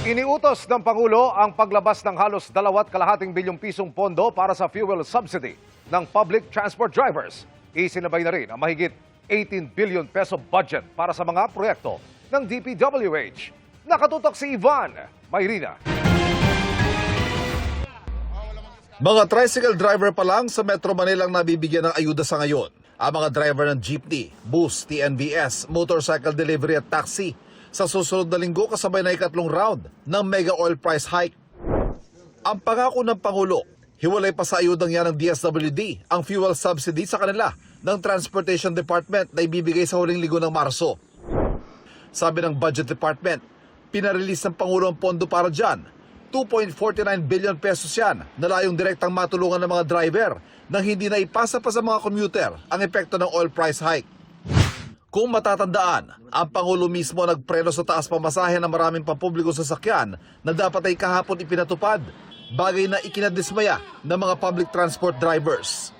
Iniutos ng Pangulo ang paglabas ng halos 2.5 bilyong pisong pondo para sa fuel subsidy ng public transport drivers. Isinabay na rin ang mahigit 18 billion peso budget para sa mga proyekto ng DPWH. Nakatutok si Ivan Mayrina. Mga tricycle driver pa lang sa Metro Manila ang nabibigyan ng ayuda sa ngayon. Ang mga driver ng jeepney, bus, TNVS, motorcycle delivery at taxi sa susunod na linggo kasabay na ikatlong round ng mega oil price hike. Ang pangako ng Pangulo, hiwalay pa sa ayudang yan ng DSWD ang fuel subsidy sa kanila ng Transportation Department na ibibigay sa huling linggo ng Marso. Sabi ng Budget Department, pinarelease ng Pangulo ang pondo para dyan. 2.49 billion pesos yan na layong direktang matulungan ng mga driver nang hindi na ipasa pa sa mga commuter ang epekto ng oil price hike. Kung matatandaan, ang Pangulo mismo nagpreno sa taas pamasahe ng maraming pampublikong sasakyan na dapat ay kahapon ipinatupad, bagay na ikinadismaya ng mga public transport drivers.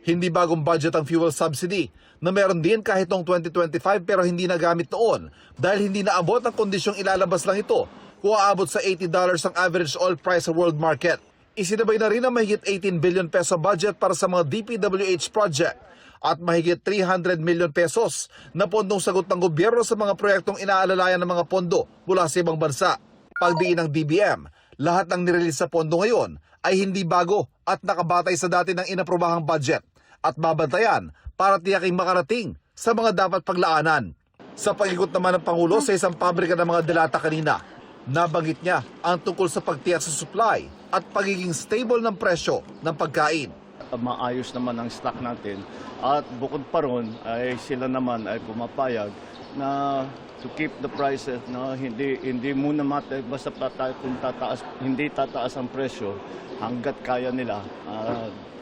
Hindi bagong budget ang fuel subsidy na meron din kahit noong 2025 pero hindi nagamit noon dahil hindi naabot ang kondisyong ilalabas lang ito kung aabot sa $80 ang average oil price sa world market. Isinabay na rin ang mahigit 18 billion peso budget para sa mga DPWH project at mahigit 300 million pesos na pondong sagot ng gobyerno sa mga proyektong inaalalayan ng mga pondo mula sa ibang bansa. Pagdiin ng DBM, lahat ng nirelease sa pondo ngayon ay hindi bago at nakabatay sa dati ng inaprobahang budget at babantayan para tiyaking makarating sa mga dapat paglaanan. Sa pag-ikot naman ng Pangulo sa isang pabrika ng mga delata kanina, nabanggit niya ang tungkol sa pagtiyak sa supply at pagiging stable ng presyo ng pagkain. Maayos naman ang stock natin at bukod pa ron ay sila naman ay pumapayag na to keep the prices na hindi muna basta kung hindi tataas ang presyo hangga't kaya nila.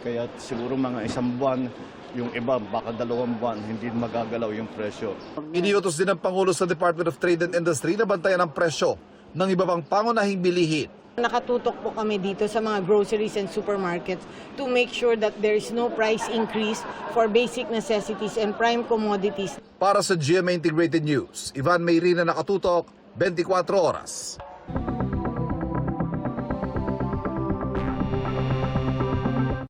Kaya siguro mga isang buwan, yung iba baka 2 buwan hindi magagalaw yung presyo. Iniutos din ng Pangulo sa Department of Trade and Industry na bantayan ang presyo ng iba pang pangunahing bilihin. Nakatutok po kami dito sa mga groceries and supermarkets to make sure that there is no price increase for basic necessities and prime commodities. Para sa GMA Integrated News, Ivan Mayrina, Nakatutok, 24 Oras.